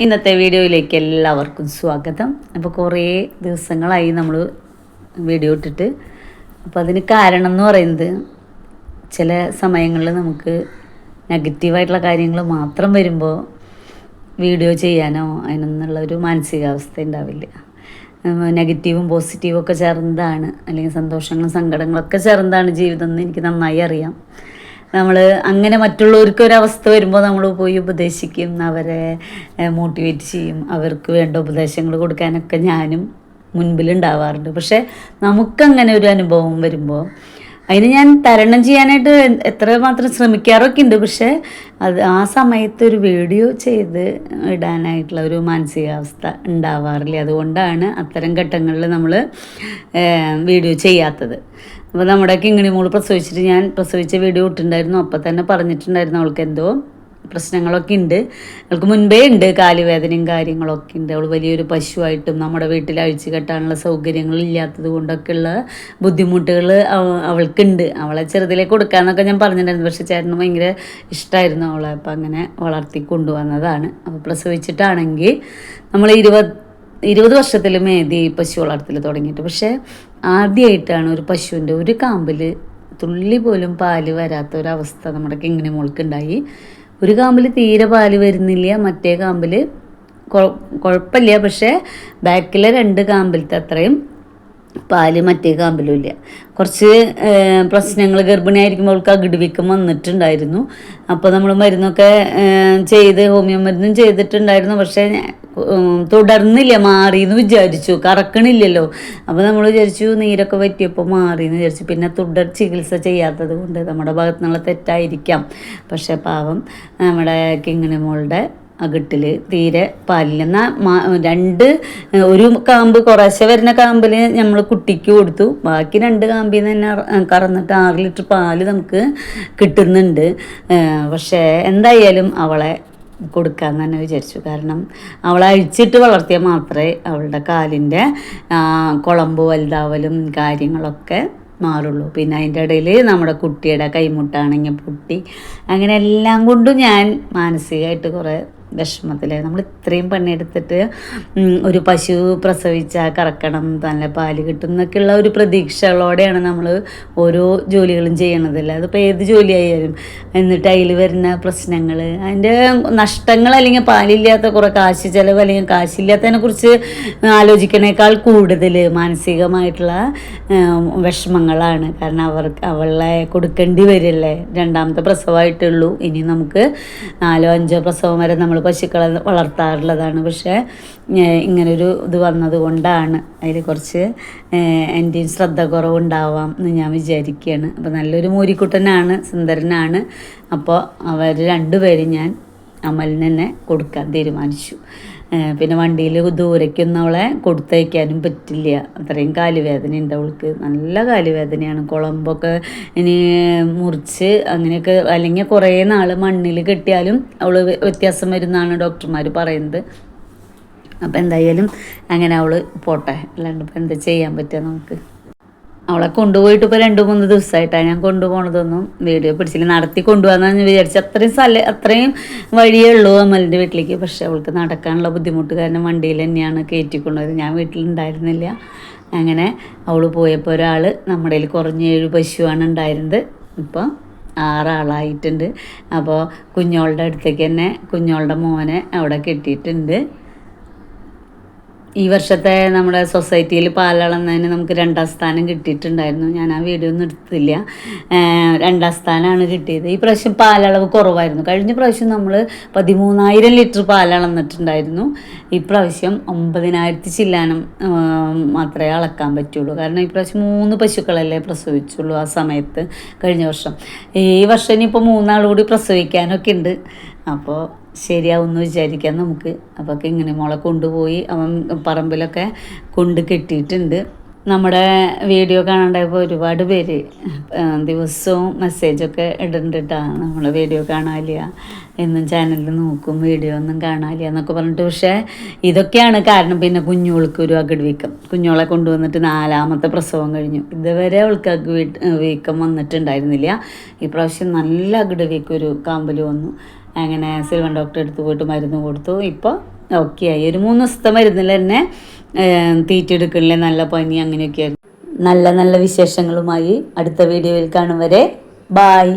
ഇന്നത്തെ വീഡിയോയിലേക്ക് എല്ലാവർക്കും സ്വാഗതം. അപ്പോൾ കുറേ ദിവസങ്ങളായി നമ്മൾ വീഡിയോ ഇട്ടിട്ട്. അപ്പോൾ അതിന് കാരണം എന്ന് പറയുന്നത് ചില സമയങ്ങളിൽ നമുക്ക് നെഗറ്റീവായിട്ടുള്ള കാര്യങ്ങൾ മാത്രം വരുമ്പോൾ വീഡിയോ ചെയ്യാനോ അതിനൊന്നുള്ള ഒരു മാനസികാവസ്ഥ ഉണ്ടാവില്ല. നെഗറ്റീവും പോസിറ്റീവും ഒക്കെ ചേർന്നതാണ്, അല്ലെങ്കിൽ സന്തോഷങ്ങളും സങ്കടങ്ങളൊക്കെ ചേർന്നതാണ് ജീവിതം എന്ന് എനിക്ക് നന്നായി അറിയാം. നമ്മൾ അങ്ങനെ മറ്റുള്ളവർക്കൊരവസ്ഥ വരുമ്പോൾ നമ്മൾ പോയി ഉപദേശിക്കും, അവരെ മോട്ടിവേറ്റ് ചെയ്യും, അവർക്ക് വേണ്ട ഉപദേശങ്ങൾ കൊടുക്കാനൊക്കെ ഞാനും മുൻപിലുണ്ടാവാറുണ്ട്. പക്ഷേ നമുക്കങ്ങനെ ഒരു അനുഭവം വരുമ്പോൾ അതിന് ഞാൻ തരണം ചെയ്യാനായിട്ട് എത്രമാത്രം ശ്രമിക്കാറൊക്കെ ഉണ്ട്. പക്ഷേ ആ സമയത്ത് ഒരു വീഡിയോ ചെയ്ത് ഇടാനായിട്ടുള്ള ഒരു മാനസികാവസ്ഥ ഉണ്ടാവാറില്ല. അതുകൊണ്ടാണ് അത്തരം ഘട്ടങ്ങളിൽ നമ്മൾ വീഡിയോ ചെയ്യാത്തത്. അപ്പോൾ നമ്മുടെ കിങ്ങിണി മോള് പ്രസവിച്ചിട്ട് ഞാൻ പ്രസവിച്ച വീഡിയോ ഇട്ടിട്ടുണ്ടായിരുന്നു. അപ്പോൾ തന്നെ പറഞ്ഞിട്ടുണ്ടായിരുന്നു അവൾക്ക് എന്തോ പ്രശ്നങ്ങളൊക്കെ ഉണ്ട്. അവൾക്ക് മുൻപേ ഉണ്ട് കാലുവേദനയും കാര്യങ്ങളൊക്കെ ഉണ്ട്. അവൾ വലിയൊരു പശുവായിട്ടും നമ്മുടെ വീട്ടിൽ അഴിച്ചു കെട്ടാനുള്ള സൗകര്യങ്ങളില്ലാത്തത് കൊണ്ടൊക്കെയുള്ള ബുദ്ധിമുട്ടുകൾ അവൾക്കുണ്ട്. അവളെ ചെറുതിലേ കൊടുക്കാമെന്നൊക്കെ ഞാൻ പറഞ്ഞിട്ടുണ്ടായിരുന്നു. പക്ഷേ ചേട്ടന് ഭയങ്കര ഇഷ്ടമായിരുന്നു അവളെ. അപ്പം അങ്ങനെ വളർത്തി കൊണ്ടുവന്നതാണ്. അപ്പോൾ പ്രസവിച്ചിട്ടാണെങ്കിൽ നമ്മൾ 20 വർഷത്തിൽ മേതി പശു വളർത്തൽ തുടങ്ങിയിട്ട്. പക്ഷേ ആദ്യമായിട്ടാണ് ഒരു പശുവിൻ്റെ ഒരു കാമ്പിൽ തുള്ളി പോലും പാല് വരാത്ത ഒരവസ്ഥ നമ്മുടെ കിങ്ങിണി മോൾക്ക് ഉണ്ടായി. ഒരു കാമ്പിൽ തീരെ പാല് വരുന്നില്ല, മറ്റേ കാമ്പിൽ കുഴപ്പമില്ല. പക്ഷേ ബാക്കിലെ 2 കാമ്പിലത്തെ അത്രയും പാല് മറ്റേ കാമ്പിലും ഇല്ല. കുറച്ച് പ്രശ്നങ്ങൾ ഗർഭിണിയായിരിക്കുമ്പോൾ അവൾക്ക് അകിടുവീക്കം വന്നിട്ടുണ്ടായിരുന്നു. അപ്പോൾ നമ്മൾ മരുന്നൊക്കെ ചെയ്ത് ഹോമിയോ മരുന്നും ചെയ്തിട്ടുണ്ടായിരുന്നു. പക്ഷേ തുടർന്നില്ല, മാറിയെന്ന് വിചാരിച്ചു, കറക്കണില്ലല്ലോ. അപ്പോൾ നമ്മൾ വിചാരിച്ചു നീരൊക്കെ പറ്റിയപ്പോൾ മാറിയെന്ന് വിചാരിച്ചു. പിന്നെ തുടർ ചികിത്സ ചെയ്യാത്തത് കൊണ്ട് നമ്മുടെ ഭാഗത്തു നിന്നുള്ള തെറ്റായിരിക്കാം. പക്ഷേ പാവം നമ്മുടെ കിങ്ങിണി മോളുടെ അകിട്ടിൽ തീരെ പാലില്ല. ഒരു കാമ്പ് കുറേശ്ശെ വരുന്ന കാമ്പിൽ നമ്മൾ കുട്ടിക്ക് കൊടുത്തു. ബാക്കി 2 കാമ്പിൽ നിന്ന് തന്നെ കറന്നിട്ട് 6 ലിറ്റർ പാല് നമുക്ക് കിട്ടുന്നുണ്ട്. പക്ഷേ എന്തായാലും അവളെ കൊടുക്കാമെന്ന് തന്നെ വിചാരിച്ചു. കാരണം അവളെ അഴിച്ചിട്ട് വളർത്തിയാൽ മാത്രമേ അവളുടെ കാലിൻ്റെ കുളമ്പ് വലുതാവലും കാര്യങ്ങളൊക്കെ മാറുള്ളൂ. പിന്നെ അതിൻ്റെ ഇടയിൽ നമ്മുടെ കുട്ടിയുടെ കൈമുട്ടാണെങ്കിൽ പൊട്ടി. അങ്ങനെ എല്ലാം കൊണ്ടും ഞാൻ മാനസികമായിട്ട് കുറേ വിഷമത്തിലായി. നമ്മൾ ഇത്രയും പണിയെടുത്തിട്ട് ഒരു പശു പ്രസവിച്ചാൽ കറക്കണം, നല്ല പാല് കിട്ടും എന്നൊക്കെയുള്ള ഒരു പ്രതീക്ഷകളോടെയാണ് നമ്മൾ ഓരോ ജോലികളും ചെയ്യണതല്ല. അതിപ്പോൾ ഏത് ജോലിയായാലും. എന്നിട്ട് അതിൽ വരുന്ന പ്രശ്നങ്ങൾ, അതിൻ്റെ നഷ്ടങ്ങൾ, അല്ലെങ്കിൽ പാലില്ലാത്ത കുറേ കാശ് ചിലവ്, അല്ലെങ്കിൽ കാശില്ലാത്തതിനെ കുറിച്ച് ആലോചിക്കണേക്കാൾ കൂടുതൽ മാനസികമായിട്ടുള്ള വിഷമങ്ങളാണ്. കാരണം അവളെ കൊടുക്കേണ്ടി വരില്ലേ. 2ാമത്തെ പ്രസവമായിട്ടുള്ളൂ. ഇനി നമുക്ക് 4ഓ 5ഓ പ്രസവം വരെ നമ്മൾ പശുക്കളെ വളർത്താറുള്ളതാണ്. പക്ഷേ ഇങ്ങനൊരു ഇത് വന്നത് കൊണ്ടാണ് അതിൽ കുറച്ച് എൻ്റെയും ശ്രദ്ധ കുറവുണ്ടാവാം എന്ന് ഞാൻ വിചാരിക്കുകയാണ്. അപ്പോൾ നല്ലൊരു മൂരിക്കുട്ടനാണ്, സുന്ദരനാണ്. അപ്പോൾ അവർ 2 പേരും ഞാൻ അമലിന് തന്നെ കൊടുക്കാൻ തീരുമാനിച്ചു. പിന്നെ വണ്ടിയിൽ ദൂരേക്കൊന്നും അവളെ കൊടുത്തയക്കാനും പറ്റില്ല, അത്രയും കാലുവേദന ഉണ്ട് അവൾക്ക്. നല്ല കാലുവേദനയാണ്. കുളമ്പൊക്കെ ഇനി മുറിച്ച് അങ്ങനെയൊക്കെ, അല്ലെങ്കിൽ കുറേ നാൾ മണ്ണിൽ കെട്ടിയാലും അവൾ വ്യത്യാസം വരുന്നതാണ് ഡോക്ടർമാർ പറയുന്നത്. അപ്പോൾ എന്തായാലും അങ്ങനെ അവൾ പോട്ടെ, അല്ലാണ്ട് ഇപ്പോൾ എന്താ ചെയ്യാൻ പറ്റുക നമുക്ക്. അവളെ കൊണ്ടുപോയിട്ട് ഇപ്പോൾ 2-3 ദിവസമായിട്ടാണ് ഞാൻ കൊണ്ടുപോകണതൊന്നും വീഡിയോ പിടിച്ചില്ല. നടത്തി കൊണ്ടുപോകാമെന്ന് വിചാരിച്ചു. അത്രയും വഴിയേ ഉള്ളൂ അമലിൻ്റെ വീട്ടിലേക്ക്. പക്ഷേ അവൾക്ക് നടക്കാനുള്ള ബുദ്ധിമുട്ട് കാരണം വണ്ടിയിൽ തന്നെയാണ് കയറ്റിക്കൊണ്ടുപോയത്. ഞാൻ വീട്ടിലുണ്ടായിരുന്നില്ല. അങ്ങനെ അവൾ പോയപ്പോൾ ഒരാൾ നമ്മുടെ കയ്യിൽ കുറഞ്ഞ 7 പശുവാണ് ഉണ്ടായിരുന്നത്. ഇപ്പോൾ 6 ആളായിട്ടുണ്ട്. അപ്പോൾ കുഞ്ഞോളുടെ അടുത്തേക്ക് തന്നെ കുഞ്ഞോളുടെ മോനെ അവിടെ കെട്ടിയിട്ടുണ്ട്. ഈ വർഷത്തെ നമ്മുടെ സൊസൈറ്റിയിൽ പാലളന്നതിന് നമുക്ക് 2ാം സ്ഥാനം കിട്ടിയിട്ടുണ്ടായിരുന്നു. ഞാൻ ആ വീഡിയോ ഒന്നും എടുത്തില്ല. 2ാം സ്ഥാനമാണ് കിട്ടിയത്. ഈ പ്രാവശ്യം പാലളവ് കുറവായിരുന്നു. കഴിഞ്ഞ പ്രാവശ്യം നമ്മൾ 13,000 ലിറ്റർ പാലളന്നിട്ടുണ്ടായിരുന്നു. ഈ പ്രാവശ്യം 9,000 ചില്ലാനം മാത്രമേ അളക്കാൻ പറ്റുള്ളൂ. കാരണം ഈ പ്രാവശ്യം 3 പശുക്കളല്ലേ പ്രസവിച്ചുള്ളൂ ആ സമയത്ത്, കഴിഞ്ഞ വർഷം. ഈ വർഷം ഇനിയിപ്പോൾ 3 ആൾ കൂടി പ്രസവിക്കാനൊക്കെ ഉണ്ട്. അപ്പോൾ ശരിയാവുമെന്ന് വിചാരിക്കാം നമുക്ക്. അപ്പോൾ കിങ്ങിണി മോളെ കൊണ്ടുപോയി അവൻ പറമ്പിലൊക്കെ കൊണ്ട് കെട്ടിയിട്ടുണ്ട്. നമ്മുടെ വീഡിയോ കാണാണ്ടായപ്പോൾ ഒരുപാട് പേര് ദിവസവും മെസ്സേജൊക്കെ ഇടുന്നുണ്ടിട്ടാണ്, നമ്മൾ വീഡിയോ കാണാനില്ല, എന്നും ചാനലിൽ നോക്കും, വീഡിയോ ഒന്നും കാണാനില്ല എന്നൊക്കെ പറഞ്ഞിട്ട്. പക്ഷേ ഇതൊക്കെയാണ് കാരണം. പിന്നെ കുഞ്ഞോൾക്കൊരു അകിടുവീക്കം, കുഞ്ഞോളെ കൊണ്ടുവന്നിട്ട് 4ാമത്തെ പ്രസവം കഴിഞ്ഞു. ഇതുവരെ അവൾക്ക് വീക്കം വന്നിട്ടുണ്ടായിരുന്നില്ല. ഈ പ്രാവശ്യം നല്ല അകിടുവീക്കം ഒരു കാമ്പിൽ വന്നു. അങ്ങനെ സിൽവൻ ഡോക്ടറെ അടുത്ത് പോയിട്ട് മരുന്ന് കൊടുത്തു. ഇപ്പോൾ ഓക്കെ ആയി. ഒരു 3 ദിവസത്തെ മരുന്നിൽ തന്നെ തീറ്റെടുക്കണില്ലേ, നല്ല പനി അങ്ങനെയൊക്കെയായിരുന്നു. നല്ല നല്ല വിശേഷങ്ങളുമായി അടുത്ത വീഡിയോയിൽ കാണും വരെ ബായ്.